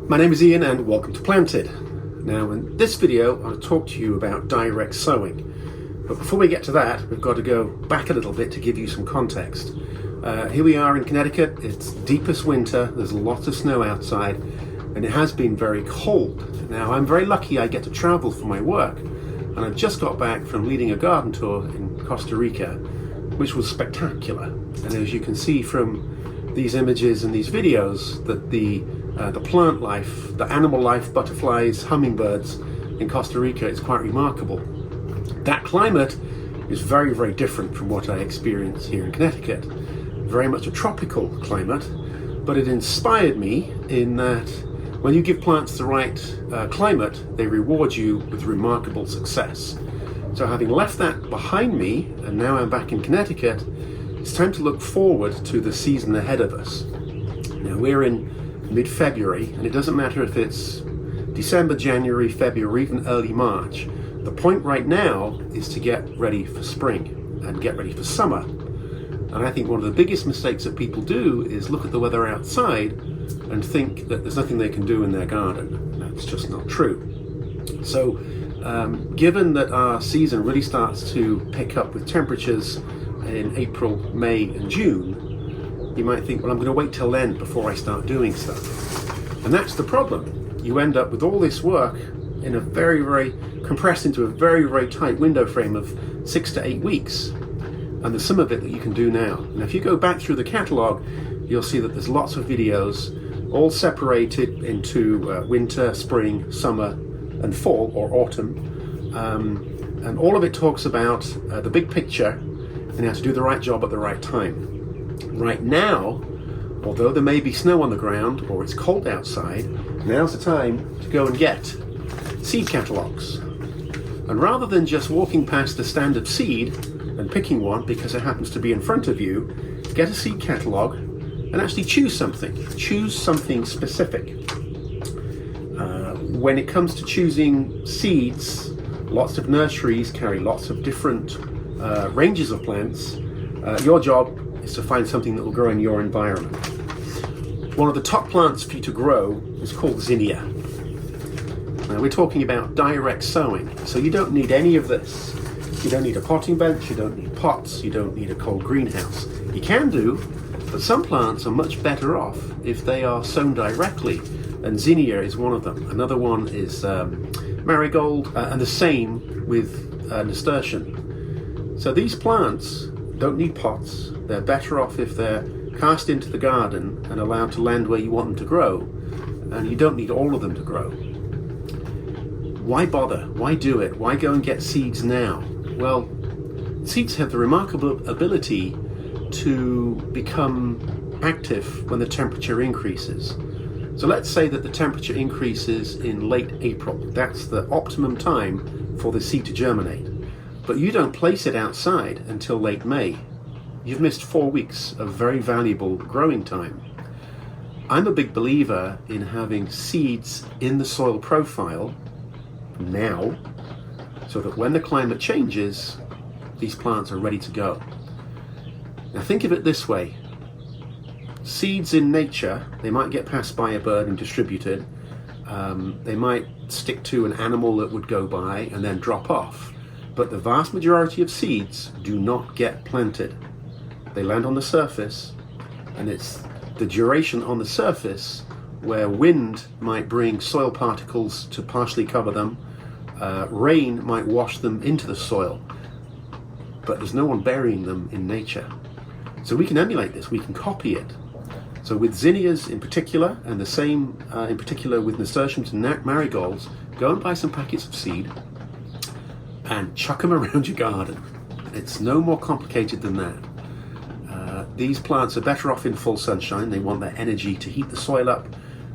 My name is Ian and welcome to Planted. Now in this video I'll talk to you about direct sowing. But before we get to that, we've got to go back a little bit to give you some context. Here we are in Connecticut, it's deepest winter, there's lots of snow outside, and it has been very cold. Now I'm very lucky I get to travel for my work, and I've just got back from leading a garden tour in Costa Rica, which was spectacular. And as you can see from these images and these videos, that the plant life, the animal life, butterflies, hummingbirds in Costa Rica is quite remarkable. That climate is very, very different from what I experience here in Connecticut. Very much a tropical climate, but it inspired me in that when you give plants the right climate, they reward you with remarkable success. So having left that behind me, and now I'm back in Connecticut, it's time to look forward to the season ahead of us. Now we're in mid-February, and it doesn't matter if it's December, January, February, or even early March. The point right now is to get ready for spring and get ready for summer. And I think one of the biggest mistakes that people do is look at the weather outside and think that there's nothing they can do in their garden. That's just not true. So given that our season really starts to pick up with temperatures in April, May and June, you might think, well, I'm going to wait till then before I start doing stuff. And that's the problem. You end up with all this work in a very compressed into a very, very tight window frame of 6 to 8 weeks. And there's some of it that you can do now. And if you go back through the catalogue, you'll see that there's lots of videos all separated into winter, spring, summer and fall or autumn. And all of it talks about the big picture and how to do the right job at the right time. Right now, although there may be snow on the ground or it's cold outside, now's the time to go and get seed catalogues. And rather than just walking past a stand of seed and picking one because it happens to be in front of you, get a seed catalogue and actually choose something. Choose something specific. When it comes to choosing seeds, lots of nurseries carry lots of different ranges of plants. Your job is to find something that will grow in your environment. One of the top plants for you to grow is called Zinnia. Now we're talking about direct sowing, so you don't need any of this. You don't need a potting bench, you don't need pots, you don't need a cold greenhouse. You can do, but some plants are much better off if they are sown directly, and Zinnia is one of them. Another one is marigold, and the same with Nasturtium. So these plants don't need pots. They're better off if they're cast into the garden and allowed to land where you want them to grow, and you don't need all of them to grow. Why bother? Why do it? Why go and get seeds now? Well, seeds have the remarkable ability to become active when the temperature increases. So let's say that the temperature increases in late April. That's the optimum time for the seed to germinate. But you don't place it outside until late May. You've missed 4 weeks of very valuable growing time. I'm a big believer in having seeds in the soil profile now, so that when the climate changes, these plants are ready to go. Now think of it this way. Seeds in nature, they might get passed by a bird and distributed. They might stick to an animal that would go by and then drop off. But the vast majority of seeds do not get planted. They land on the surface, and it's the duration on the surface where wind might bring soil particles to partially cover them, rain might wash them into the soil, but there's no one burying them in nature. So we can emulate this, we can copy it. So with zinnias in particular, and the same in particular with nasturtiums and marigolds, go and buy some packets of seed and chuck them around your garden. It's no more complicated than that. These plants are better off in full sunshine. They want that energy to heat the soil up,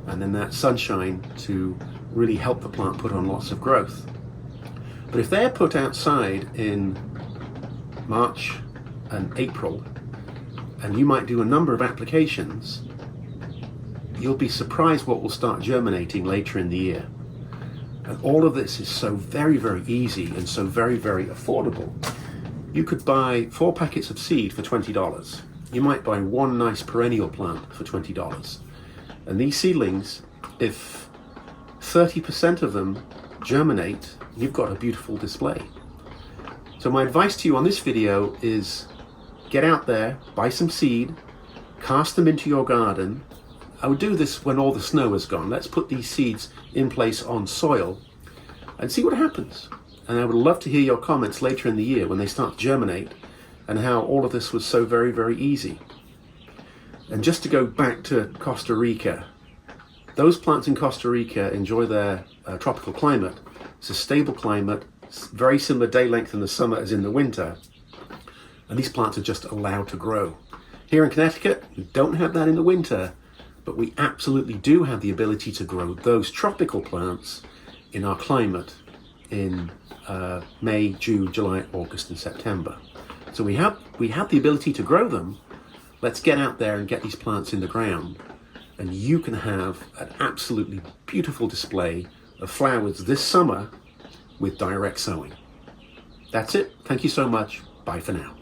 and then that sunshine to really help the plant put on lots of growth. But if they're put outside in March and April, and you might do a number of applications, you'll be surprised what will start germinating later in the year. And all of this is so very, very easy and so very, very affordable. You could buy 4 packets of seed for $20. You might buy one nice perennial plant for $20. And these seedlings If 30% of them germinate, you've got a beautiful display. So my advice to you on this video is get out there, buy some seed, cast them into your garden. I would do this when all the snow is gone. Let's put these seeds in place on soil and see what happens. And I would love to hear your comments later in the year when they start to germinate and how all of this was so very, very easy. And just to go back to Costa Rica, those plants in Costa Rica enjoy their tropical climate. It's a stable climate, very similar day length in the summer as in the winter. And these plants are just allowed to grow. Here in Connecticut, we don't have that in the winter, but we absolutely do have the ability to grow those tropical plants in our climate in May, June, July, August, and September. So we have the ability to grow them. Let's get out there and get these plants in the ground, and you can have an absolutely beautiful display of flowers this summer with direct sowing. That's it. Thank you so much. Bye for now.